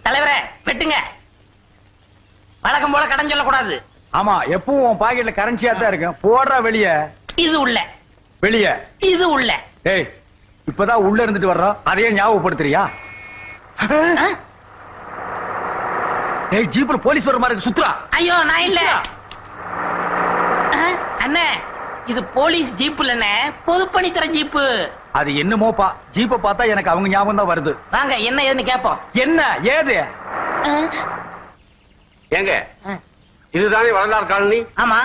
தலைவரே வெட்டுங்க. வழக்கம் போல கடன் சொல்லக்கூடாது. ஆமா, எப்பவும் உன் பாக்கெட்ல கரன்சியா தான் இருக்கும். போடுறா வெளிய. இது உள்ள. வெளிய. இது உள்ள. ஏய், இப்பதான் உள்ள இருந்துட்டு வர்றோம், அதையே ஞாபகப்படுத்துறியா? ஏய், ஜீப்ல போலீஸ் வர மாதிரி இருக்கு, சுத்துறா. ஐயோ, நான் இல்ல அண்ணே. இது போலீஸ் ஜீப் இல்லண்ணே, பொதுப்பணித்துறை ஜீப்பு. அது என்னமோப்பா, ஜீப்பை பார்த்தா எனக்கு அவங்க ஞாபகம் தான் வருது. வாங்க, என்ன ஏதுன்னு கேப்போம். என்ன ஏது? ஏங்க, இதுதானே வரலாறு காலனி? ஆமா.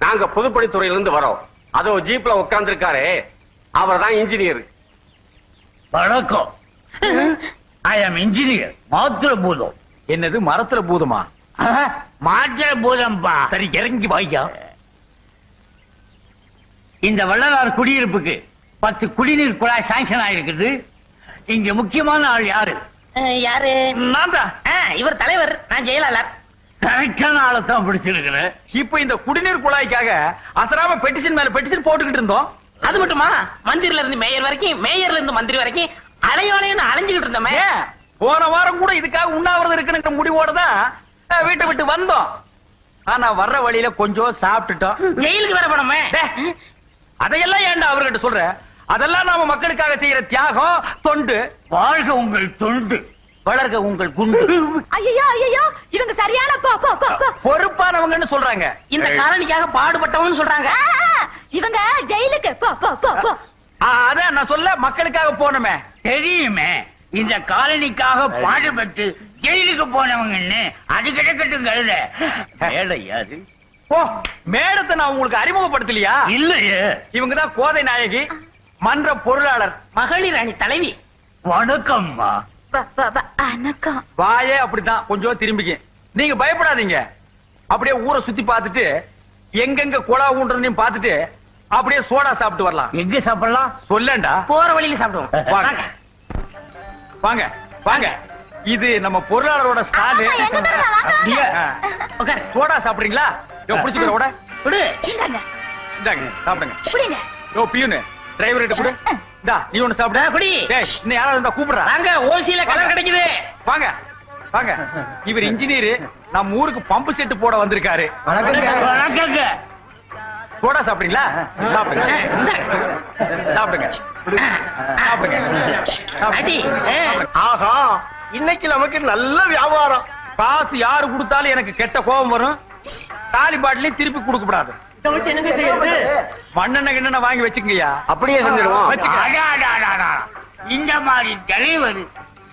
நாங்க பொதுப்பணித்துறையிலிருந்து வரோம். அதோ ஜீப்ல உட்கார்ந்து இருக்காரு, அவர் தான் இன்ஜினியர். வணக்கம். ஐ அம் இன்ஜினியர். மாத்திர பூதம். என்னது மரத்துல பூதமா? மாத்திர பூதம்பா. சரி, இறங்கி வாய்க்கா. இந்த வள்ளலார் குடியிருப்புக்கு 10 குடிநீர் குழாய் சாங்ஷன் ஆயிருக்குது. இங்க முக்கியமான ஆள் யாரு? யாரு? நான் தான். இவர் தலைவர், நான் ஜெயலலிதா. கரெக்டான ஆளை தான் பிடிச்சிருக்கிறேன். இப்ப இந்த குடிநீர் குழாய்க்காக அசராம பெட்டிஷன் மேல பெட்டிஷன் போட்டுக்கிட்டு இருந்தோம். அது மட்டுமா, மந்திரில இருந்து மேயர் வரைக்கும், மேயர்ல இருந்து மந்திரி வரைக்கும் அலையோலையும் அலைஞ்சுக்கிட்டு இருந்தோமே. போன வாரம் கூட இதுக்காக உண்ணாவிரதம் இருக்குங்கிற முடிவோட தான் வீட்டை விட்டு வந்தோம். ஆனா வர்ற வழியில கொஞ்சம் சாப்பிட்டுட்டோம். ஜெயிலுக்கு வர போனோமே. அதையெல்லாம் ஏன்டா அவர்கிட்ட சொல்ற? அதெல்லாம் நாம மக்களுக்காக செய்யற தியாகம், தொண்டு. வாழ்க உங்கள் தொண்டு, வளர்க உங்கள் குண்டு. ஐயோ ஐயோ, இவங்க சரியான பொறுப்பானவங்கன்னு சொல்றாங்க. இந்த காலனிக்காக பாடுபட்டவன்னு சொல்றாங்க. இவங்க ஜெயிலுக்கு போ போ போ போ. அதான் நான் சொல்ல, மக்களுக்காக போனோமே. தெரியுமே, இந்த காலனிக்காக பாடுபட்டு ஜெயிலுக்கு போனவங்கன்னு. அது கிடக்கட்டும் கழுத. மேடை யாரு? ஓ, மேடத்தை நான் உங்களுக்கு அறிமுகப்படுத்தலையா? இல்லையே. இவங்கதான் கோதை நாயகி, மன்ற பொருளாளர், மகளிர் அணி தலைவி. வணக்கம்மா. வணக்கம். வாயே அப்படித்தான், கொஞ்சம் திரும்பிக்க. நீங்க பயப்படாதீங்க. அப்படியே ஊரை சுத்தி பார்த்துட்டு எங்கெங்க குழா ஊன்றதையும் பார்த்துட்டு அப்படியே சோடா சாப்பிட்டு வரலாம். எங்க சாப்பிடலாம் சொல்லண்டா. போற வழியில சாப்பிடுவோம். வாங்க வாங்க வாங்க. இது நம்ம பொருளாளரோட ஸ்டால். சோடா சாப்பிடுறீங்களா? புடிச்சுக்கிற கூட குடு. இந்தாங்க சாப்பிடுங்க. புடிங்க. யோ பியூனு, டிரைவர் கிட்ட கொடு. இந்தா நீ ஒன்னு சாப்பிடு. குடி. டேய், இன்னும் யாராவது இருந்தா கூப்பிடுறா. வாங்க, ஓசில கலர் கிடைக்குது. வாங்க வாங்க. இவர் இன்ஜினியர், நம்ம ஊருக்கு பம்பு செட் போட வந்திருக்காரு. வணக்கங்க. சோடா சாப்பிடுறீங்களா? சாப்பிடுங்க சாப்பிடுங்க சாப்பிடுங்க. ஆஹா, இன்னைக்கு நமக்கு நல்ல வியாபாரம். காசு யாரு கொடுத்தாலும் எனக்கு கெட்ட கோபம் வரும். காலி பாட்டிலையும் திருப்பி கொடுக்க கூடாது. மண்ணெண்ண கிண்ணெண்ண வாங்கி வச்சுக்கங்கய்யா. அப்படியே செஞ்சிருவோம். இந்த மாதிரி தலைவர்,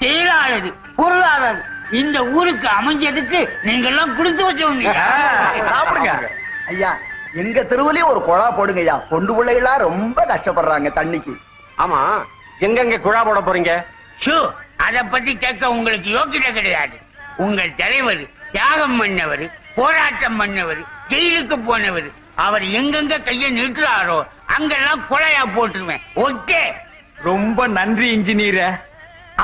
செயலாளர், பொருளாளர் இந்த ஊருக்கு அமைஞ்சதுக்கு நீங்க எல்லாம் கொடுத்து வச்சவங்க. சாப்பிடுங்க ஐயா. எங்க தெருவுலயே ஒரு குழா போடுங்க ஐயா. பொண்டு பிள்ளைகளா ரொம்ப கஷ்டப்படுறாங்க தண்ணிக்கு. ஆமா, எங்கெங்க குழா போட போறீங்க? ஷூ, அத பத்தி கேட்க உங்களுக்கு யோக்கியதை கிடையாது. உங்கள் தலைவர் தியாகம் பண்ணவர், போராட்டம் பண்ணவர், ஜெயிலுக்கு போனவர். அவர் எங்கெங்க கைய நிறுத்துறாரோ அங்கெல்லாம் குழையா போட்டுருவேன். ஓகே, ரொம்ப நன்றி இன்ஜினியர்.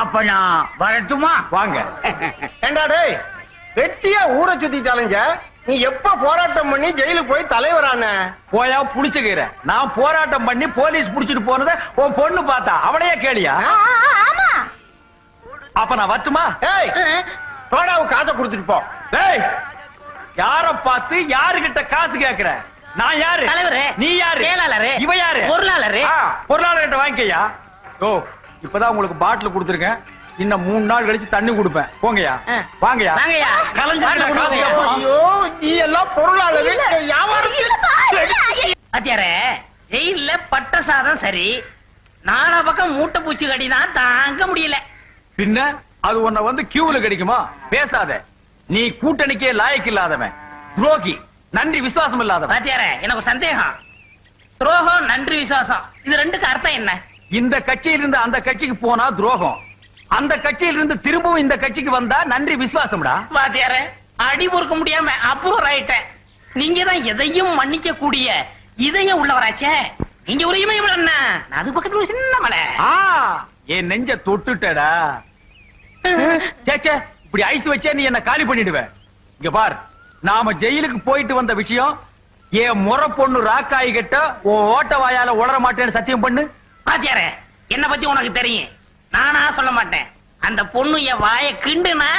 அப்ப நான் வரட்டுமா? வாங்க. ஏண்டா டேய், வெட்டியா ஊரை சுத்திட்டாலுங்க. நீ எப்ப போராட்டம் பண்ணி ஜெயிலுக்கு போய் தலைவரான? போயா புடிச்சுக்கிற. நான் போராட்டம் பண்ணி போலீஸ் புடிச்சிட்டு போனத உன் பொண்ணு பார்த்தா, அவளையே கேளியா? ஆமா. அப்ப நான் வரட்டுமா? ஏய், சோடாவுக்கு காசை கொடுத்துட்டு போ. டேய், யார பார்த்து யாருகிட்ட காசு கேக்குற? நான் யாரு? தலைவரே. நீ யாரு? செயலாளரே. இவ யாரு? பொருளாளரே. பொருளாளர்கிட்ட வாங்கிக்கயா. ஓ, இப்பதான் உங்களுக்கு பாட்டில் கொடுத்துருக்கேன். இன்னும் 3 நாள் கழிச்சு தண்ணி கொடுப்பேன். போங்கயா. வாங்கயா. வாங்கயா. ஐயோ, நீ எல்லாம் பொருளாளர். அத்தியாரே, ஜெயில பட்ட சாதம் சரி, நாலா பக்கம் மூட்டை பூச்சி கடிதான் தாங்க முடியல. பின்ன அது உன்னை வந்து கியூல கிடைக்குமா? பேசாத. நீ கூட்டணிக்கே லாயக்கு இல்லாதவன், துரோகி, நன்றி விசுவாசம் இல்லாதவன். பாத்தியாரே, எனக்கு சந்தேகம். துரோகம், நன்றி, விசுவாசம், இது ரெண்டுக்கு அர்த்தம் என்ன? இந்த கட்சியிலிருந்து அந்த கட்சிக்கு போனா துரோகம், அந்த கட்சியிலிருந்து திரும்பவும் இந்த கட்சிக்கு வந்தா நன்றி விசுவாசம்டா. பாத்தியாரே, அடி பொறுக்க முடியாம அப்புறம் ஆயிட்டேன். நீங்க தான் எதையும் மன்னிக்க கூடிய இதயம் உள்ளவராச்சே. நீங்க ஒரு இமயம் என்ன, அது பக்கத்துல ஒரு சின்ன மலை. என் நெஞ்ச தொட்டுட்டடா. சேச்சே, இப்படி ஐஸ் வச்சே நீ என்ன காலி பண்ணிடுவ. இங்க பார், நாம ஜெயிலுக்கு போயிட்டு வந்த விஷயம் என் முறை பொண்ணு ராக்காய் கிட்ட ஓட்ட வாயால உளர மாட்டேன்னு சத்தியம் பண்ணு. பாத்தியாரே, என்ன பத்தி உனக்கு தெரியும், நானா சொல்ல மாட்டேன். அந்த பொண்ணு என் வாய கிண்டுனா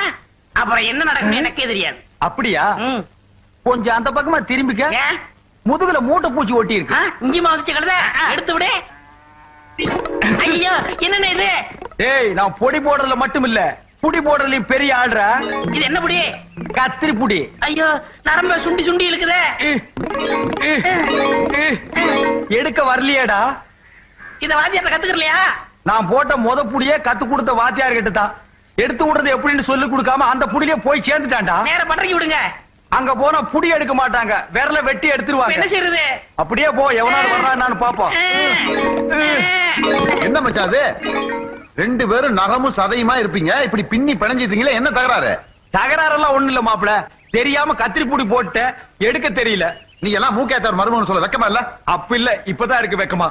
அப்புறம் என்ன நடக்கும் எனக்கே தெரியாது. அப்படியா? ம். கொஞ்சம் அந்த பக்கமா திரும்பிக்க. ஏன்? முதுகுல மூட்டை பூச்சி ஒட்டி இருக்கு. இங்கேயுமா வந்துச்சு கழுத? எடுத்து விடு. ஐயோ என்னண்ணே இது? டேய், நான் பொடி போடுறதுல மட்டும் இல்ல, புடி போடுறதுலயும் பெரிய ஆள்றா. இது என்ன புடி? கத்திரி புடி. ஐயோ நரம்ப சுண்டி சுண்டி இழுக்குதே. எடுக்க வரலையேடா. இத வாத்தியார்ட்ட கத்துக்கலையா? நான் போட்ட முத புடியே கத்து கொடுத்த வாத்தியார் கிட்ட தான். எடுத்து விடுறது எப்படின்னு சொல்லி கொடுக்காம அந்த புடியிலே போய் சேர்ந்துட்டான்டா. நேர பட்டறைக்கு விடுங்க. அங்க போனா புடி எடுக்க மாட்டாங்க, விரல வெட்டி இப்ப எடுத்துருவாங்க. என்ன செய்யறது? அப்படியே போ, எவனாவது வர்றான்னு பாப்போம். என்ன மச்சான் அது? ரெண்டு பேரும் நகமும் சதையுமா இருப்பீங்க, இப்படி பின்னி பிணைஞ்சிட்டீங்களே, என்ன தகராறு? தகராறெல்லாம் ஒண்ணு இல்ல மாப்பிள, தெரியாம கத்திரி புடி போட்டு எடுக்க தெரியல. நீ எல்லாம் மூக்கேத்தவர் மருமகன் சொல்ல வெக்கமா இல்ல? அப்ப இல்ல, இப்பதான் இருக்கு வெக்கமா.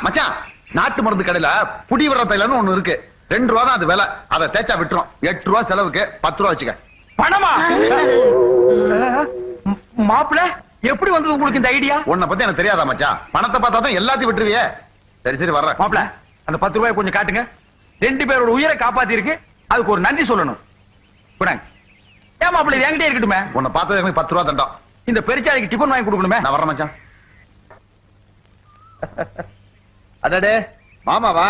மச்சான், நாட்டு மருந்து கடையில புடி வர தைலன்னு ஒண்ணு இருக்கு, 2 ரூபா தான் அது விலை. அதை தேய்ச்சா விட்டுரும். 8 ரூபா செலவுக்கு 10 ரூபா வச்சுக்க. பணமா? மாப்பிள எப்படி வந்தது உங்களுக்கு இந்த ஐடியா? உன்னை பத்தி எனக்கு தெரியாதா மச்சான்? பணத்தை பார்த்தா தான் எல்லாத்தையும் விட்டுருவியே. சரி சரி வர்றேன். மாப்பிள, அந்த 10 ரூபாய் கொஞ்சம் காட்டுங்க. 2 பேரோட உயிரை காப்பாத்தி இருக்கு, அதுக்கு ஒரு நன்றி சொல்லணும். குடாங்க. ஏன் மாப்பிள, இது என்கிட்டே இருக்கட்டுமே. உன்னை பார்த்தது எனக்கு 10 ரூபா தண்டம். இந்த பெருச்சாளிக்கு டிபன் வாங்கி கொடுக்கணுமே. நான் வர்றேன் மச்சான். அடடே மாமாவா?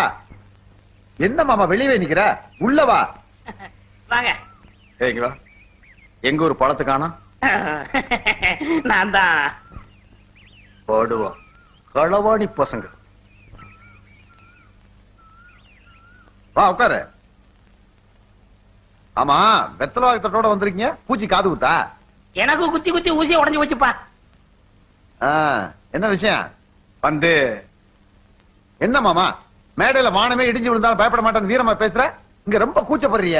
என்ன மாமா வெளியே நிக்கிற? உள்ள வா. வாங்க. ஏங்க வா. எங்க ஒரு பழத்தை காணோம். நான் தான். போடுவோம் களவாடி பசங்க. வா உட்காரு. ஆமா, வெத்தலை வாக்கத்தோட வந்திருக்கீங்க, பூச்சி காது குத்தா? எனக்கு குத்தி குத்தி ஊசியை உடைஞ்சு வச்சுப்பா. என்ன விஷயம்? வந்து என்ன மாமா, மேடையில வானமே இடிஞ்சு விழுந்தாலும் பயப்பட மாட்டேன்னு வீரமா பேசுற, இங்க ரொம்ப கூச்சப்படுறிய.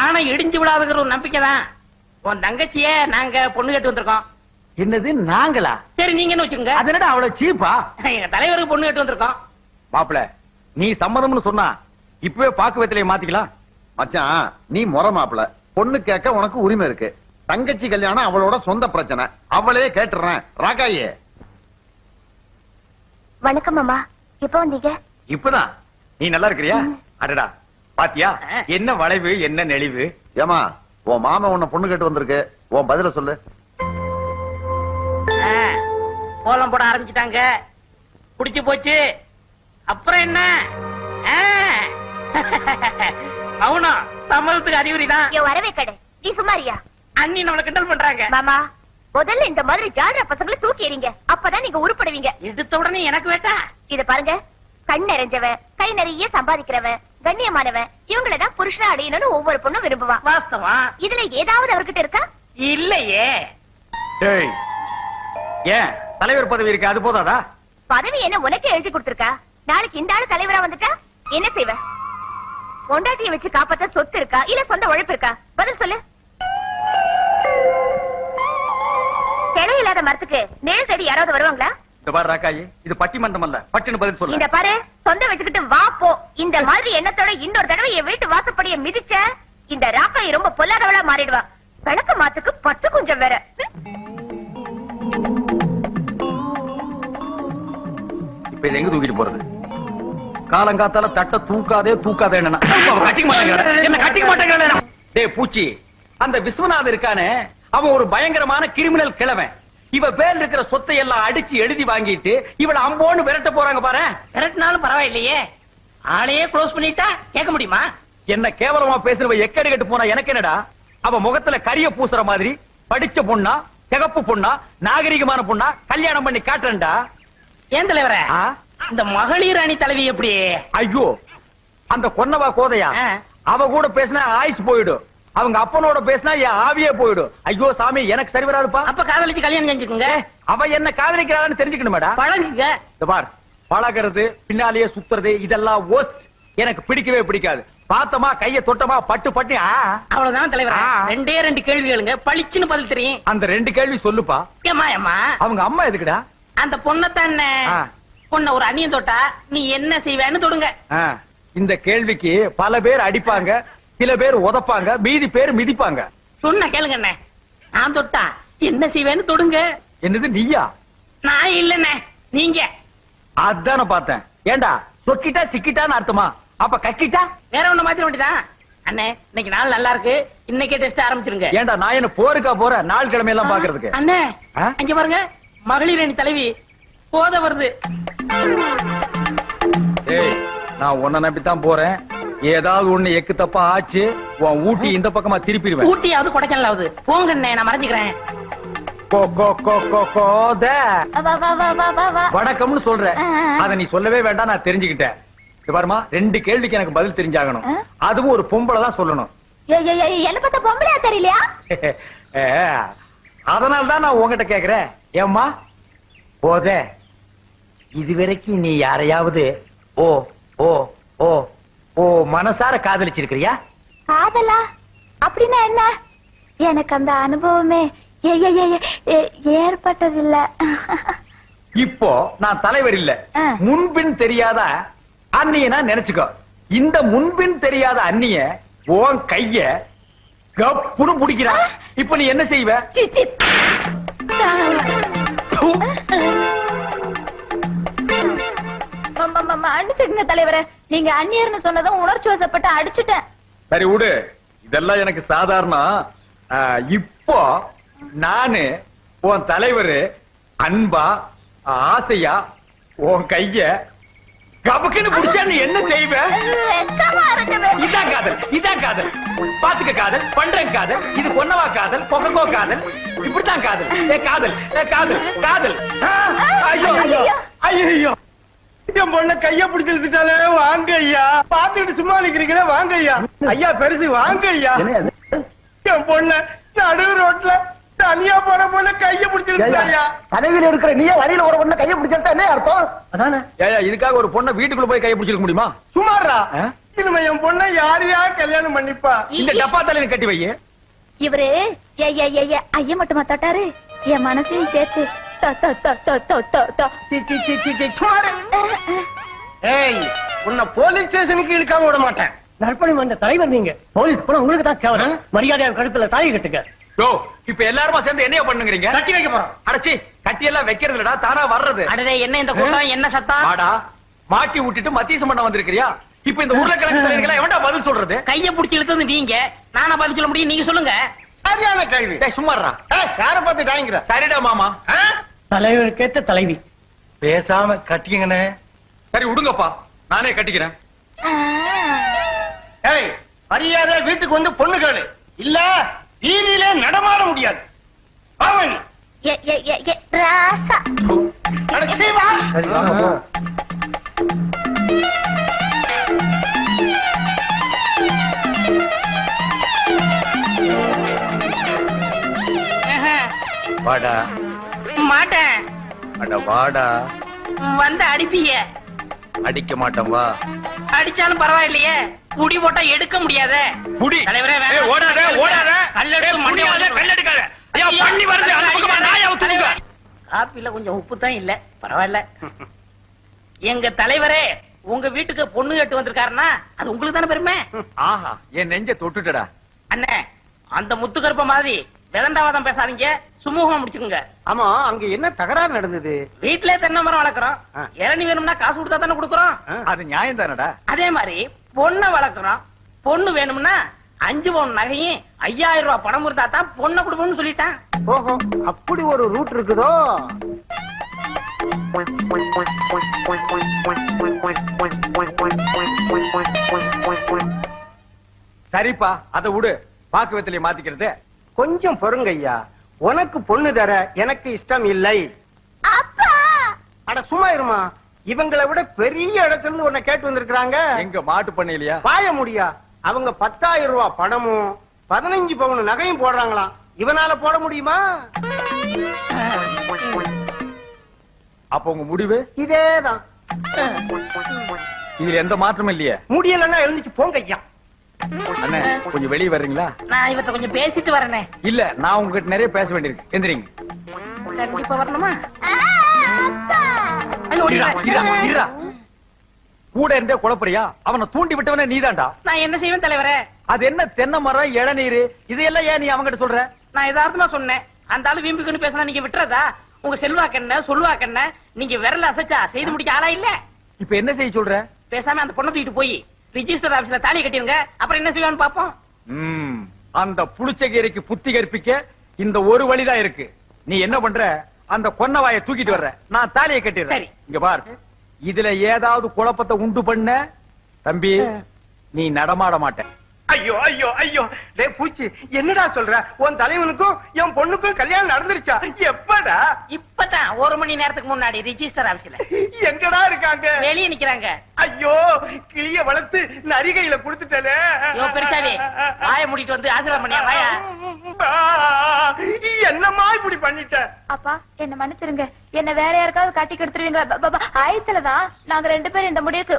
ஆனா இடிஞ்சு விடாதுங்கிற ஒரு நம்பிக்கை தான். உன் தங்கச்சிய நாங்க பொண்ணு கேட்டு வந்திருக்கோம். என்னது நாங்களா? சரி நீங்க என்ன வச்சுக்கோங்க. அது என்னடா அவ்வளவு சீப்பா? எங்க தலைவருக்கு பொண்ணு கேட்டு வந்திருக்கோம். மாப்பிள, நீ சம்மதம்னு சொன்னா இப்பவே பாக்கு வெத்தலையை மாத்திக்கலாம். மச்சான், நீ முறை மாப்பிள, பொண்ணு கேட்க உனக்கு உரிமை இருக்கு. தங்கச்சி கல்யாணம் அவளோட சொந்த பிரச்சனை, அவளே கேட்டுறேன். ராகாயே. வணக்கம் மாமா. எப்ப வந்தீங்க? இப்பதான். நீ நல்லா இருக்கிறியா? அடடா, பாத்தியா என்ன வளைவு, என்ன நெளிவு. ஏமா, உன் மாமா உன்னை பொண்ணு கேட்டு வந்திருக்கு, உன் பதில சொல்லு. கோலம் போட ஆரம்பிச்சுட்டாங்க. குடிச்சு போச்சு. அப்புறம் என்ன? மௌனம் சம்மதத்துக்கு அறிகுறிதான். வரவே கடை. நீ சுமாரியா? அண்ணி நம்மள கிண்டல் பண்றாங்க. மாமா, முதல்ல இந்த மாதிரி ஜால்ரா பசங்களை தூக்கி எறிங்க, அப்பதான் நீங்க உருப்படுவீங்க. எடுத்த உடனே எனக்கு வேட்டா? இத பாருங்க, கண் நிறைஞ்சவன், கை நிறைய சம்பாதிக்கிறவன், கண்ணியமானவன், இவங்களதான் புருஷனா அடையணும்னு ஒவ்வொரு பொண்ணும் விரும்புவான். வாஸ்தவம். இதுல ஏதாவது அவர்கிட்ட இருக்கா? இல்லையே. டேய், ஏன் தலைவர் பதவி இருக்கு, அது போதாதா? பதவி என்ன உனக்கு எழுதி கொடுத்திருக்கா? நாளைக்கு இந்த ஆளு தலைவரா வந்துட்டா என்ன செய்வ? பொண்டாட்டியை வச்சு காப்பாத்த சொத்து இருக்கா, இல்ல சொந்த உழைப்பு இருக்கா? பதில் சொல்லு. கிளை இல்லாத மரத்துக்கு நேர் தேடி யாராவது வருவாங்களா? இந்த பாரு ராக்காயி, இது பட்டிமன்றம் அல்ல, பட்டின பதில் சொல்லு. இந்த பாரு, சொந்த வச்சுக்கிட்டு வா போ. இந்த மாதிரி எண்ணத்தோட இன்னொரு தடவை என் வீட்டு வாசப்படிய மிதிச்ச இந்த ராக்காயி ரொம்ப பொல்லாதவளா மாறிடுவா. விளக்க மாத்துக்கு பட்டு கொஞ்சம் வேற. இப்ப இது எங்க தூக்கிட்டு போறது? காலங்காத்தால தட்ட தூக்காதே தூக்காதே. கட்டிக்க மாட்டேங்கிறானே, என்ன கட்டிக்க மாட்டேங்கிறானே. டேய் பூச்சி, அந்த விஸ்வநாதன் இருக்கானே, அவன் ஒரு பயங்கரமான கிரிமினல் கிழவன். இவ பேர்ல இருக்கிற சொத்தை எல்லாம் அடிச்சு எழுதி வாங்கிட்டு இவள அம்போன்னு விரட்ட போறாங்க பாரு. விரட்டினாலும் பரவாயில்லையே, ஆளையே க்ளோஸ் பண்ணிட்டா கேட்க முடியுமா? என்ன கேவலமா பேசுறவ எக்கடி கட்டு போனா எனக்கு என்னடா? அவ முகத்துல கரிய பூசுற மாதிரி படிச்ச பொண்ணா, சிகப்பு பொண்ணா, நாகரிகமான பொண்ணா கல்யாணம் பண்ணி காட்டுறேன்டா. ஏன் தலைவரே, இந்த மகளிர் அணி தலைவி எப்படி? ஐயோ, அந்த கொன்னவா கோதையா, அவ கூட பேசினா ஆயுஸ் போயிடும். அவங்க அப்பனோட பேசினா என் ஆவியே போயிடும். ஐயோ சாமி, எனக்கு சரி வராதுப்பா. அப்ப காதலிச்சு கல்யாணம் செஞ்சுக்குங்க. அவ என்ன காதலிக்கிறான்னு தெரிஞ்சுக்கணுமேடா. பழகுங்க. இந்த பார், பழகிறது பின்னாலேயே சுத்துறது இதெல்லாம் worst. எனக்கு பிடிக்கவே பிடிக்காது. பார்த்தமா கைய தொட்டமா பட்டு பட்டு. அவ்வளவுதான் தலைவரே. 2 கேள்வி கேளுங்க, பளிச்சுன்னு பதில் தெரியும். அந்த 2 கேள்வி சொல்லுப்பா. ஏமா ஏமா, அவங்க அம்மா எதுக்குடா? அந்த பொண்ணத்தான் பொண்ண ஒரு அண்ணியன் தொட்டா நீ என்ன செய்வேன்னு தொடுங்க. இந்த கேள்விக்கு பல பேர் அடிப்பாங்க, சில பேர் உதப்பாங்க, மீதி பேர் மிதிப்பாங்க. சொன்ன கேளுங்க அண்ணே, நான் தொட்டா என்ன செய்வேன்னு தொடுங்க. என்னது நீயா? நான் இல்லண்ணே, நீங்க. அதான பார்த்தேன். ஏண்டா சொக்கிட்டா சிக்கிட்டான்னு அர்த்தமா? அப்ப கக்கிட்டா வேற ஒண்ணு மாத்திர வேண்டியதான். அண்ணே இன்னைக்கு நாள் நல்லா இருக்கு, இன்னைக்கே டெஸ்ட் ஆரம்பிச்சிருங்க. ஏன்டா நான் என்ன போருக்கா போற நாள் கிழமை எல்லாம் பாக்குறதுக்கு? அண்ணே ஆ? அங்க பாருங்க, மகளிர் அணி தலைவி போத வருது. ஏய், நான் உன்னை நம்பித்தான் போறேன். ஏதாவது ஒண்ணு எக்கு தப்பா ஆச்சு, உன் ஊட்டி இந்த பக்கமா திருப்பிடுவேன். ஊட்டியாவது கொடைக்கானலாவது போங்க அண்ணே, நான் மறைஞ்சுக்கிறேன். கோ கோ கோ கோ கோத வா வா வா வா வா வா. வணக்கம்னு சொல்ற. அத நீ சொல்லவே வேண்டாம், நான் தெரிஞ்சுக்கிட்டேன். இங்க பாருமா, 2 கேள்விக்கு எனக்கு பதில் தெரிஞ்சாகணும். அதுவும் ஒரு பொம்பளை தான் சொல்லணும். என்ன பார்த்தா பொம்பளையா தெரியலையா? அதனால தான் நான் உங்ககிட்ட கேக்குறேன். ஏம்மா போத, இதுவரைக்கும் நீ யாரையாவது ஓ ஓ ஓ ஓ மனசார காதலிச்சிருக்கிறியா? காதலா அப்படின்னா என்ன? எனக்கு அந்த அனுபவமே ஏற்பட்டதில்ல. இப்போ நான் தலைவர் இல்ல, முன்பின் தெரியாத அண்ணியனா நினைச்சுக்கோ. இந்த முன்பின் தெரியாத அண்ணிய உன் கைய கப்புன்னு பிடிக்கிறா. இப்ப நீ என்ன செய்வ? சிச்சி. தூ. அடிச்சிடுங்க தலைவரே, நீங்க அந்நியர்னு சொன்னதும் உணர்ச்சி வசப்பட்டு அடிச்சுட்டேன். சரி விடு, இதெல்லாம் எனக்கு சாதாரணம். இப்போ நானு உன் தலைவரு அன்பா ஆசையா உன் கைய கபக்குன்னு புடிச்சா நீ என்ன செய்வ? வெக்கமா இருக்குது. இதான் காதல், இதான் காதல். பாத்துக்க காதல், பண்றேன் காதல், இது பொன்னவா காதல், பொகங்கோ காதல், இப்படித்தான் காதல். காதல் காதல் காதல். ஐயோ ஐயோ ஐயோ, என் பொண்ண கைய பிடிச்சு இழுத்துட்டாலே. வாங்க ஐயா, பாத்துக்கிட்டு சும்மா நிக்கிறீங்களே, வாங்க ஐயா. ஐயா பெருசு, வாங்க ஐயா. என் பொண்ண நடு ரோட்ல தனியா போற பொண்ண கைய பிடிச்சு இழுத்துட்டாயா. கனவில் இருக்கிற நீயே வழியில ஒரு பொண்ணை கையை பிடிச்சிட்டா என்ன அர்த்தம்? அதானே. ஏயா, இதுக்காக ஒரு பொண்ண வீட்டுக்குள்ள போய் கைய பிடிச்சிருக்க முடியுமா? சுமாரா, ஆ? இனிமே என் பொண்ணை யாரையா கல்யாணம் பண்ணிப்பா? இந்த டப்பா தலையில கட்டி வை. இவரு ஐய மட்டுமா தொட்டாரு, என் மனசையும் சேர்த்து தொ, தொ, தொ, தொ, தொ, தொ, தொ. சி, சி, சி, சி, சி, சுமாரு. ஏய், உன்னை போலீஸ் ஸ்டேஷனுக்கு இழுக்காம விட மாட்டேன். நற்பணி வந்த தலைவர் நீங்க, போலீஸ் போனா உங்களுக்கு தான் கேவலம். மரியாதையா கழுத்துல தாலி கட்டுங்க. யோ, இப்ப எல்லாருமா சேர்ந்து என்னைய பண்ணுங்கறீங்க? கட்டி வைக்க போறோம். அடச்சி, கட்டி எல்லாம் வைக்கிறது இல்லடா, தானா வர்றது. அடடே, என்ன இந்த கூட்டம், என்ன சத்தம்? ஆடா, மாட்டி விட்டுட்டு மத்தியசம் பண்ண வந்திருக்கிறியா? இப்ப இந்த உருளைக்கிழங்கு தலைவர்களா எவன்டா பதில் சொல்றது? கைய புடிச்சு இழுத்தது நீங்க, நானா பதில் சொல்ல முடியும்? நீங்க சொல்லுங்க. சரியான கேள்வி. டேய் சும்மாறா. யார பார்த்து டாய்ங்கிற? சரிடா மாமா. தலைவருக்கேத்த தலைவி. பேசாம கட்டிக்கங்கனே. சரி விடுங்கப்பா, நானே கட்டிக்கிறேன். ஏய், மரியாதை வீட்டுக்கு வந்து பொண்ணு கேளு, இல்ல வீதியிலே நடமாட முடியாது. வாமணி ராசா. அடச்சீ வா. சரி வாங்க போ. வாடா. மாட்டேன். அட வாடா. வந்து அடிப்பீங்க. அடிக்க மாட்டேன் வா. அடிச்சாலும் பரவாயில்லையே, புடி போட்டா எடுக்க முடியாதே. புடி. தலைவரே ஏய், வேணாம். ஓடாத ஓடாத. கல்லெடுத்து மண்டையில முடியாத, வந்து கல்லெடுக்காத. ஐயா பண்ணி வருது, அந்த பக்கமா நாயை ஊத்துங்க. காப்பில கொஞ்சம் உப்பு தான் இல்ல, பரவாயில்ல. எங்க தலைவரே உங்க வீட்டுக்கு பொண்ணு கேட்டு வந்திருக்காருன்னா அது உங்களுக்கு தானே பெருமை. ஆஹா, என் நெஞ்ச தொட்டுட்டடா. அண்ணே, அந்த முத்துக்கருப்ப மாதிரி விதண்டாவாதம் பேசாதீங்க, சுமூகமா முடிச்சுக்குங்க. ஆமா, அங்க என்ன தகராறு நடந்தது? வீட்டுல தென்னை மரம் வளர்க்குறோம், இளநீ வேணும்னா காசு கொடுத்தா தானே கொடுக்குறோம். அது நியாயம் தானடா. அதே மாதிரி பொண்ணை வளர்க்குறோம், பொண்ணு வேணும்னா 5 பவுன் நகையும் 5000 ரூபாய் பணம் இருந்தா தான் பொண்ணை கொடுப்போம்னு சொல்லிட்டான். ஓஹோ, அப்படி ஒரு ரூட் இருக்குதோ? சரிப்பா, அத விடு. பாக்கு வெத்தலையை மாத்திக்கிறது. கொஞ்சம் பொறுங்க ஐயா, உனக்கு பொண்ணு தர எனக்கு இஷ்டம் இல்லை. அப்பா, அட சும்மா இருமா, இவங்களை விட பெரிய இடத்துல இருந்து உன்னை கேட்டு வந்திருக்காங்க. எங்க மாட்டு பண்ணையிலயா? பாய முடியா? அவங்க 10,000 ரூபாய் பணமும் 15 பவுன் நகையும் போடுறாங்களாம். இவனால போட முடியுமா? அப்ப உங்க முடிவு? இதேதான். இதுல எந்த மாற்றமும் இல்லையே. முடியலன்னா எழுந்துச்சு போங்க ஐயா. அண்ணே, கொஞ்சம் வெளியே வர்றீங்களா? நான் இவர்ட்ட கொஞ்சம் பேசிட்டு வரேனே. இல்ல, நான் உங்ககிட்ட நிறைய பேச வேண்டியிருக்கு. எந்திரிங்க. கண்டிப்பா வரணுமா? அப்பா. ஐயோ, இருடா, இருடா, இருடா. கூட இருந்தே குழப்பறியா? அவனை தூண்டி விட்டவனே நீதான்டா. நான் என்ன செய்வேன் தலைவரே? அது என்ன தென்னை மரம், இளநீர், இதையெல்லாம் ஏன் நீ அவங்கிட்ட சொல்ற? நான் யதார்த்தமா சொன்னேன். அந்த ஆளு வீம்புக்குன்னு பேசினா நீங்க விட்டுறதா? உங்க செல்வாக்கண்ண சொல்வாக்கண்ண நீங்க விரல அசைச்சா செய்து முடிக்க ஆளா இல்ல. இப்ப என்ன செய்ய சொல்ற? பேசாம அந்த பொண்ணை தூக்கிட்டு போய் ரிஜிஸ்டர் ஆபீஸ்ல தாலி கட்டிருங்க, அப்புறம் என்ன செய்வான்னு பாப்போம். அந்த புளிச்சகீரைக்கு புத்தி கற்பிக்க இந்த ஒரு வழிதான் இருக்கு. நீ என்ன பண்ற, அந்த கொன்னவாயை தூக்கிட்டு வர்ற, நான் தாலியை கட்டிடுறேன். சரி. இங்க பார், இதுல ஏதாவது குழப்பத்தை உண்டு பண்ண தம்பி நீ நடமாட மாட்ட. ஐயோ ஐயோ ஐயோ, டேய் பூச்சி, என்னடா சொல்ற? உன் தலைவனுக்கும் என் பொண்ணுக்கும் கல்யாணம் நடந்துருச்சா? எப்படா? இப்பதான் 1 மணி நேரத்துக்கு முன்னாடி ரிஜிஸ்டர் ஆபீஸ்ல. எங்கடா இருக்காங்க? வெளியே நிக்கிறாங்க. ஐயோ, கிளிய வளர்த்து நரிகையில குடுத்துட்டே. யோ பெருசாலி, வாயை மூடிட்டு வந்து ஆசீர்வாதம் பண்ணியா வாயா. என்னம்மா இப்படி பண்ணிட்ட? அப்பா என்ன மன்னிச்சிருங்க, என்ன வேற யாருக்காவது கட்டி கெடுத்துருவீங்களா? ஆயத்துலதான் நாங்க 2 பேரும் இந்த முடிவுக்கு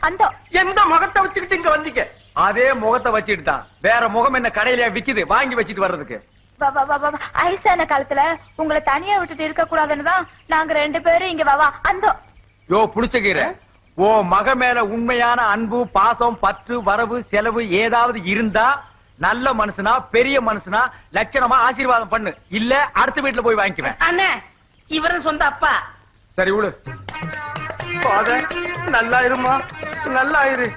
அந்த எந்த முகத்தை வச்சுக்கிட்டு இங்க வந்தீங்க? அதே முகத்தை வச்சுட்டு தான். வேற முகம் என்ன கடையில விக்குது வாங்கி வச்சிட்டு வர்றதுக்கு? ஐசான காலத்துல உங்களை தனியா விட்டுட்டு இருக்க கூடாதுன்னு தான் நாங்க 2 பேரும் இங்க அந்த யோ புளிச்சகீரை, ஓ மக மேல உண்மையான அன்பு, பாசம், பற்று, வரவு, செலவு ஏதாவது இருந்தா நல்ல மனுஷனா, பெரிய மனுஷனா, லட்சணமா ஆசீர்வாதம் பண்ணு. இல்ல அடுத்த வீட்டுல போய் வாங்கிக்குவேன். அண்ணே, இவரும் சொந்த அப்பா. சரி விடு. ஃபாதர், நல்லா இருமா, நல்லா இரு.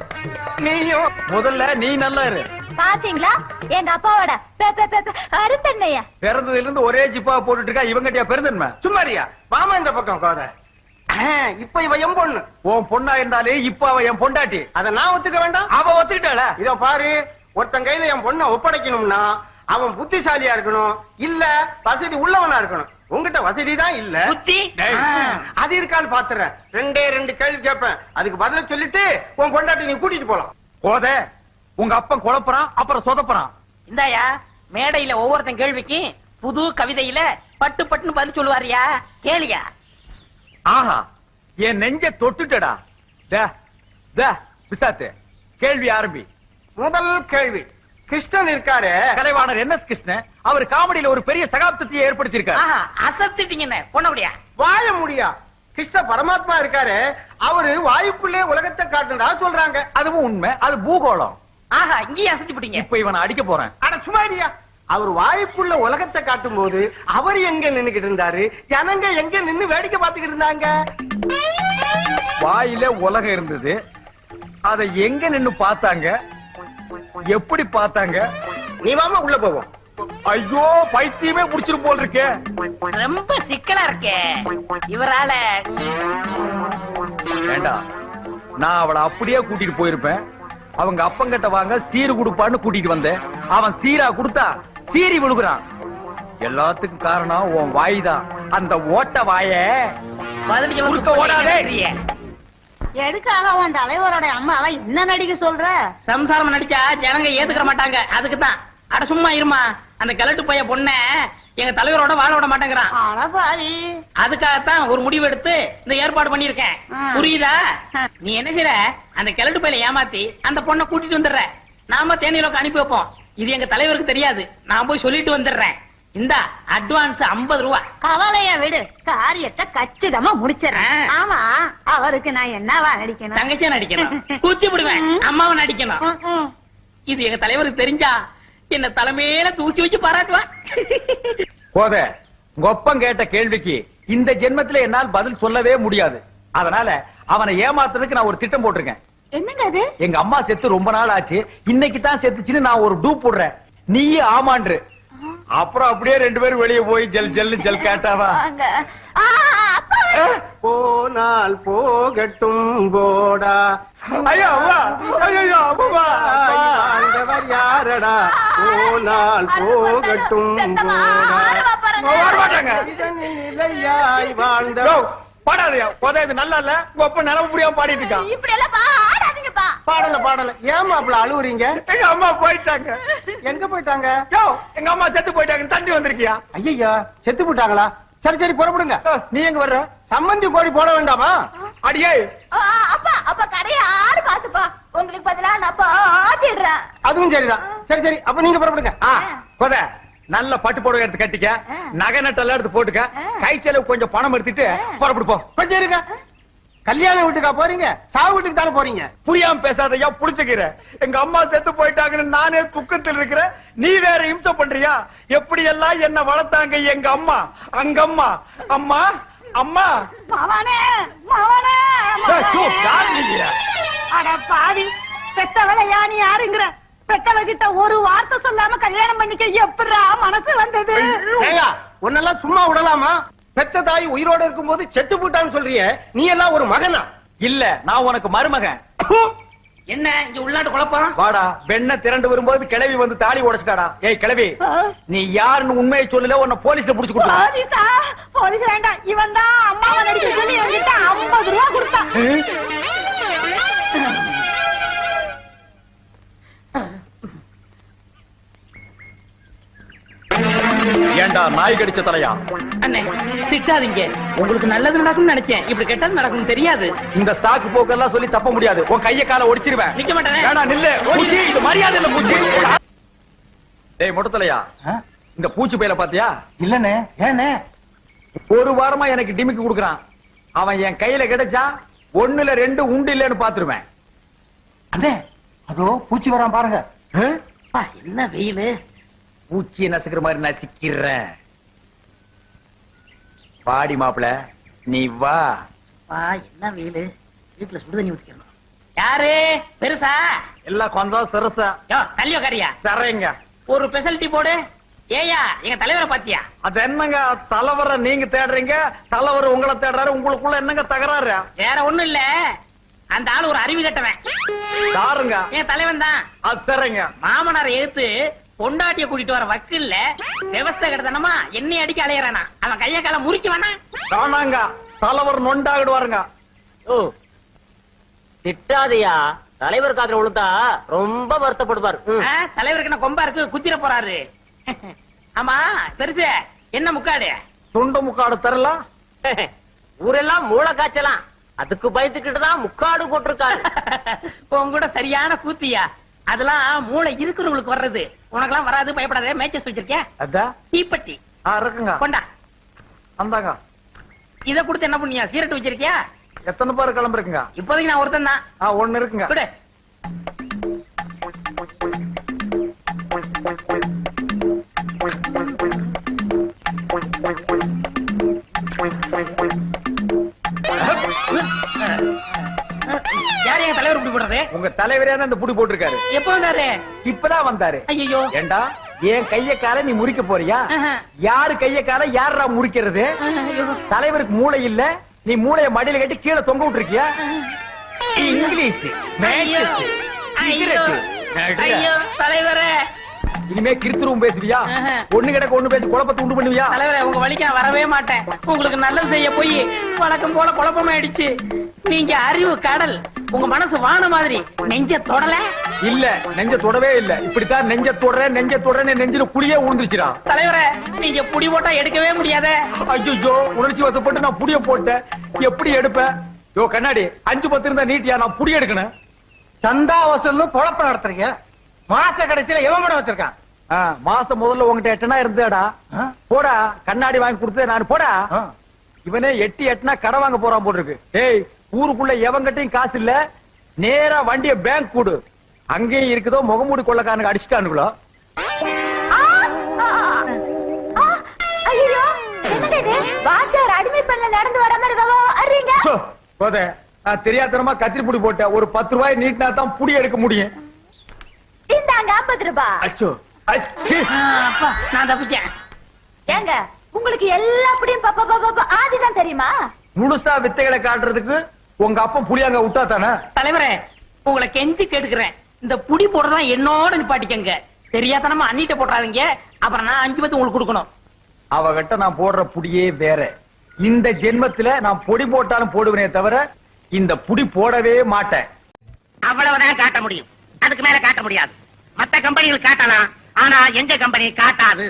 நீயும் முதல்ல நீ நல்லா இரு. பாத்தீங்களா எங்க அப்பாவோட அருத்தண்ணையா பிறந்ததுல இருந்து ஒரே ஜிப்பா போட்டுட்டு இருக்கா. இவங்கட்டியா பெருந்தன்மை? சும்மாரியா? வாமா இந்த பக்கம் ஃபாதர். இப்ப இவ என் பொண்ணு. உன் பொண்ணா இருந்தாலே இப்ப அவ என் பொண்டாட்டி. அத நான் ஒத்துக்க வேண்டாம்? அவ ஒத்துக்கிட்டாள. இதோ பாரு, ஒருத்தன் கையில என் பொண்ணை ஒப்படைக்கணும்னா அவன் புத்திசாலியா இருக்கணும், இல்ல வசதி உள்ளவனா இருக்கணும். உங்ககிட்ட வசதி தான் இல்ல. புத்தி அது இருக்கான்னு பாத்துறேன். 2 கேள்வி கேட்பேன், அதுக்கு பதில சொல்லிட்டு உன் பொண்டாட்டி நீ கூட்டிட்டு போலாம். போத உங்க அப்பன் குழப்பறான், அப்புறம் சொதப்பறான். இந்தாயா, மேடையில ஒவ்வொருத்தன் கேள்விக்கு புது கவிதையில பட்டு பட்டுன்னு பதில் சொல்லுவாரியா, கேளியா. ஆஹா, என் நெஞ்ச தொட்டுட்டடா. பிசாத்து, கேள்வி ஆரம்பி. முதல் கேள்வி, கிருஷ்ணன் இருக்காரு, கலைவாணர் என்.எஸ். கிருஷ்ணன், அவர் காமெடியில ஒரு பெரிய சகாப்தத்தை ஏற்படுத்தி இருக்காரு. ஆஹா, அசத்திட்டீங்க பொண்ணபடியா. வாய முடியா. கிருஷ்ண பரமாத்மா இருக்காரு, அவரு வாயுக்குள்ளே உலகத்தை காட்டுறதா சொல்றாங்க. அதுவும் உண்மை, அது பூகோளம். ஆஹா, இங்கேயே அசத்தி போட்டீங்க. இப்ப இவனை அடிக்க போறேன். அட சும்மாரியா. அவர் வாயுக்குள்ள உலகத்தை காட்டும் போது அவர் எங்க நின்னுகிட்டு இருந்தாரு, ஜனங்க எங்க நின்னு வேடிக்கை பார்த்துக்கிட்டு இருந்தாங்க? வாயில உலகம் இருந்தது, அதை எங்க நின்னு பார்த்தாங்க, எப்படி பார்த்தாங்க? நீ வாமா உள்ள போவோம். ஐயோ, பைத்தியமே புடிச்சிரும் போல் இருக்கே. ரொம்ப சிக்கலா இருக்கே இவரால. வேண்டாம், நான் அவளை அப்படியே கூட்டிட்டு போயிருப்பேன். அவங்க அப்பங்கிட்ட வாங்க சீரு கொடுப்பான்னு கூட்டிட்டு வந்தேன். அவன் சீரா கொடுத்தா சீரி விழுகுறான். எல்லாத்துக்கும் காரணம் உன் வாய் தான். அந்த ஓட்ட வாய குறுக்க ஓடாதே. எதுக்காக உன் தலைவரோட அம்மாவை என்ன நடிக்க சொல்ற? சம்சாரம் நடிச்சா ஜனங்க ஏத்துக்கிற மாட்டாங்க, அதுக்குதான். அட சும்மா இருமா, அந்த கிழட்டு பைய பொண்ண எங்க தலைவரோட வாழ விட மாட்டேங்கிறான். அடபாவி, அதுக்காகத்தான் ஒரு முடிவு எடுத்து இந்த ஏற்பாடு பண்ணிருக்கேன். புரியுதா? நீ என்ன செய்ற, அந்த கிழட்டு பையில ஏமாத்தி அந்த பொண்ணை கூட்டிட்டு வந்துடுற. நாம தேனிலோக்கு அனுப்பி வைப்போம். இது எங்க தலைவருக்கு தெரியாது. நான் போய் சொல்லிட்டு வந்துடுறேன். இந்த அட்வான்ஸ் 50 ரூபா. கவலைய விடு, காரியத்தை கச்சிதமா முடிச்சிடறேன். ஆமா, அவருக்கு நான் என்னவா நடிக்கணும்? தங்கச்சியா நடிக்கணும், குத்தி விடுவேன். அம்மாவை நடிக்கணும். இது எங்க தலைவருக்கு தெரிஞ்சா என்ன தலைமையில தூக்கி வச்சு பாராட்டுவான். போத, உங்க ஒப்பம் கேட்ட கேள்விக்கு இந்த ஜென்மத்துல என்னால் பதில் சொல்லவே முடியாது. அதனால அவனை ஏமாத்துறதுக்கு நான் ஒரு திட்டம் போட்டிருக்கேன். என்னங்க அது? எங்க அம்மா செத்து ரொம்ப நாள் ஆச்சு, இன்னைக்கு தான் செத்துச்சுன்னு நான் ஒரு டூப் போடுறேன். நீ ஆமான்று. அப்புறம் அப்படியே 2 பேரும் வெளியே போய் ஜல் ஜல் ஜல் கேட்டாவா? போனால் போகட்டும் போடா. ஐயோ அம்மா, ஐயோ அம்மா, ஆண்டவர் யாரடா? போனால் போகட்டும் போடா. வர மாட்டாங்க. நிலையாய் வாழ்ந்த பாடாதையா போத, இது நல்லா இல்ல. உங்க அப்பா நிலவு புரியாம பாடிட்டு இருக்கான். இப்படி எல்லாம் பாடாதீங்கப்பா. பாடல. ஏமா அப்படி அழுவுறீங்க? எங்க அம்மா போயிட்டாங்க. எங்க போயிட்டாங்க? யோ, எங்க அம்மா செத்து போயிட்டாங்க. தண்ணி வந்திருக்கியா? ஐயா, செத்து போயிட்டாங்களா? சரி புறப்படுங்க. நீ எங்க வர்ற? சம்மந்தி கோழி போட வேண்டாமா? அடியே, அப்பா அப்பா கடையை ஆறு பாத்துப்பா. உங்களுக்கு பதிலா நான் ஆட்டிடுறேன். அதுவும் சரிதான். சரி அப்ப நீங்க புறப்படுங்க. போத, நல்ல பட்டு புடவை எடுத்து கட்டிக்க, நகை நட்டெல்லாம் எடுத்து போட்டுக்க, கை செலவு கொஞ்சம் பணம் எடுத்துட்டு புறப்படு போ. கொஞ்சம் இருங்க. கல்யாண வீட்டுக்கா போறீங்க? சாவு வீட்டுக்கு தானே போறீங்க? புரியாம பேசாதயா புடிச்சுக்கிற. எங்க அம்மா செத்து போயிட்டாங்கன்னு நானே துக்கத்தில் இருக்கிறேன். நீ வேற இம்சை பண்றியா? எப்படி எல்லாம் என்ன வளர்த்தாங்க எங்க அம்மா. அங்க அம்மா அம்மா அம்மா. மவனே மவனே, யாரு நீங்க? அட பாவி, பெத்தவளை யானி யாருங்கிற பெத்தவகிட்ட ஒரு வார்த்தை சொல்லாம கல்யாணம் பண்ணிக்க எப்படிடா மனசு வந்தது? ஏங்க உன்னெல்லாம் சும்மா விடலாமா? பெத்த தாய் உயிரோட இருக்கும்போது செத்து போட்டான்னு சொல்றியே, நீ எல்லாம் ஒரு மகனா? இல்ல நான் உனக்கு மருமகன். என்ன இங்க உள்நாட்டு குழப்பம்? வாடா, வெண்ண திரண்டு வரும்போது கிளவி வந்து தாலி உடைச்சிட்டாடா. ஏய் கிளவி, நீ யாருன்னு உண்மையை சொல்லல, உன்னை போலீஸ்ல புடிச்சு கொடுத்து. போலீஸா? போலீஸ் வேண்டாம், இவன் தான் அம்மாவை நடிக்க சொல்லி என்கிட்ட 50 ரூபா கொடுத்தான். ஏண்டா நாய் கடிச்ச தலையா? அண்ணே திட்டாதீங்க, உங்களுக்கு நல்லது நடக்கும்னு நினைச்சேன், இப்படி கெட்டது நடக்கும் தெரியாது. இந்த சாக்கு போக்கெல்லாம் சொல்லி தப்ப முடியாது. உன் கைய கால ஒடிச்சிருவேன். நிக்க மாட்டேனே. வேணா நில்லு. பூச்சி, இது மரியாதை இல்ல பூச்சி. டேய் மொட்டத்தலையா, இந்த பூச்சி பையில பாத்தியா? இல்லனே. ஏனே? ஒரு வாரமா எனக்கு டிமிக்கு குடுக்குறான். அவன் என் கையில கிடைச்சா 1ல 2 உண்டு இல்லன்னு பாத்துருவேன். அண்ணே அதோ பூச்சி வரான் பாருங்க. அப்பா, என்ன வெயிலு! பூச்சியை நசுக்கிற மாதிரி நசிக்கிறேன். பாடி மாப்பிள, நீ வா. வா, என்ன வெயிலு! வீட்டுல சுடு தண்ணி ஊத்திக்கணும். யாரு பெருசா? எல்லாம் கொஞ்சம் சிறுசா. யோ தள்ளியோ கரியா சரைங்க. ஒரு ஸ்பெஷாலிட்டி போடு. ஏயா எங்க தலைவரை பாத்தியா? அது என்னங்க தலைவரை நீங்க தேடுறீங்க, தலைவர் உங்களை தேடுறாரு, உங்களுக்குள்ள என்னங்க தகராறு? வேற ஒண்ணும் இல்ல, அந்த ஆளு ஒரு அறிவு கட்டவன். சாருங்க. என் தலைவன் தான். அது சரிங்க. மாமனார் எதிர்த்து பொண்டாட்டிய கூட்டிட்டு வர வக்கில்ல விவசாய கிடத்தனமா என்னை அடிக்க அலையறானா? அவன் கைய கால முறிக்க வேணா? வேணாங்க, தலைவர் நொண்டாகிடுவாருங்க. ஓ திட்டாதையா, தலைவர் காதுல விழுந்தா ரொம்ப வருத்தப்படுவார். தலைவருக்கு என்ன கொம்பா இருக்கு, குத்திர போறாரு. ஆமா பெருசு, என்ன முக்காடு? துண்டு முக்காடு தரலாம். ஊரெல்லாம் மூளை காய்ச்சலாம், அதுக்கு பயந்துக்கிட்டு தான் முக்காடு போட்டிருக்காரு. உன் கூட சரியான கூத்தியா. அதெல்லாம் மூளை இருக்கிறவங்களுக்கு வர்றது, உனக்கெல்லாம் வராது, பயப்படாத. மேட்சஸ் வச்சிருக்கியா? அதான் தீப்பெட்டி இருக்குங்க. கொண்டா. அந்தாங்க. இத கொடுத்து என்ன பண்ணியா? சீரட் வச்சிருக்கியா? எத்தனை பேர் கிளம்புறீங்க? இப்போதைக்கு நான் ஒருத்தன் தான். 1 இருக்குங்க. கொடு. யார் எங்க தலைவர் இப்படி போடுறது? உங்க தலைவரே தான் இந்த புடி போட்டிருக்காரு. எப்ப வந்தாரு? இப்பதான் வந்தாரு. ஐயோ, ஏண்டா என் கைய கால நீ முறிக்க போறியா? யாரு கைய கால யாரா முறிக்கிறது? தலைவருக்கு மூளை இல்ல, நீ மூளைய மடியில கட்டி கீழே தொங்க விட்டுருக்கியா? English matches, cigarette. ஐயோ தலைவரே, இனிமே கிறித்துவம் பேசுவியா? ஒண்ணு கிடக்க ஒண்ணு பேசி குழப்பத்தை உண்டு பண்ணுவியா? தலைவரே உங்க வழிக்கு நான் வரவே மாட்டேன். உங்களுக்கு நல்லது செய்ய போய் வழக்கம் போல குழப்பமாயிடுச்சு. நீங்க அறிவு கடல், உங்க மனசு வான மாதிரி. நெஞ்ச தொடல? இல்ல, நெஞ்ச தொடவே இல்ல. இப்படித்தான் நெஞ்ச தொடரேன்னு நெஞ்சில குழியே உழுந்துச்சுடா. தலைவரே, நீங்க புடி போட்டா எடுக்கவே முடியாத. ஐயோ, உணர்ச்சி வசப்பட்டு நான் புடிய போட்டேன். எப்படி எடுப்பேன்? யோ கண்ணாடி, 5-10 இருந்தா நீட்டியா? நான் புடி எடுக்கணும். சந்தா வசூல் பொழப்ப நடத்துறீங்க. மாச கடைசியில எவன் படம் வச்சிருக்கான்? மாசம் முதல்ல உங்ககிட்ட 8 இருந்தேடா. போடா, கண்ணாடி வாங்கி கொடுத்து நான் போடா. இவனே 8 கடை வாங்க போறான் போட்டிருக்கு. ஏய், ஊருக்குள்ள எவங்கிட்டையும் காசு இல்ல, நேரா வண்டிய பேங்க் கூடு. அங்கேயும் இருக்குதோ முகமூடி கொள்ளக்காரனுக்கு அடிச்சுட்டானுங்களோ. ஐயோ, என்னங்க இது? வாத்தியார் அடிமை பண்ணல நடந்து வர மாதிரி அறிங்க. போதே, நான் தெரியாதனமா கத்திரி புடி போட்டேன். ஒரு 10 ரூபாய் நீட்டினா தான் புடி எடுக்க முடியும். இந்தாங்க 50 ரூபாய். அச்சோ, அப்பா, நான் தப்பிச்சேன். ஏங்க, உங்களுக்கு எல்லா புடியும் ஆதிதான் தெரியுமா? முழுசா வித்தைகளை காட்டுறதுக்கு உங்க அப்பா புளியாங்க விட்டா தானே? தலைவரே, உங்களை கெஞ்சி கேட்டுக்கிறேன், இந்த புடி போடுறதா என்னோட நிப்பாட்டிக்கங்க. தெரியாதனமா அண்ணிட்ட போடுறாதீங்க, அப்புறம் நான் 5 உங்களுக்கு கொடுக்கணும். அவகிட்ட நான் போடுற புடியே வேற. இந்த ஜென்மத்துல நான் பொடி போட்டாலும் போடுவேனே தவிர இந்த புடி போடவே மாட்டேன். அவ்வளவுதான் காட்ட முடியும், அதுக்கு மேல காட்ட முடியாது. மத்த கம்பெனிகள் காட்டலாம், ஆனா எங்க கம்பெனி காட்டாது.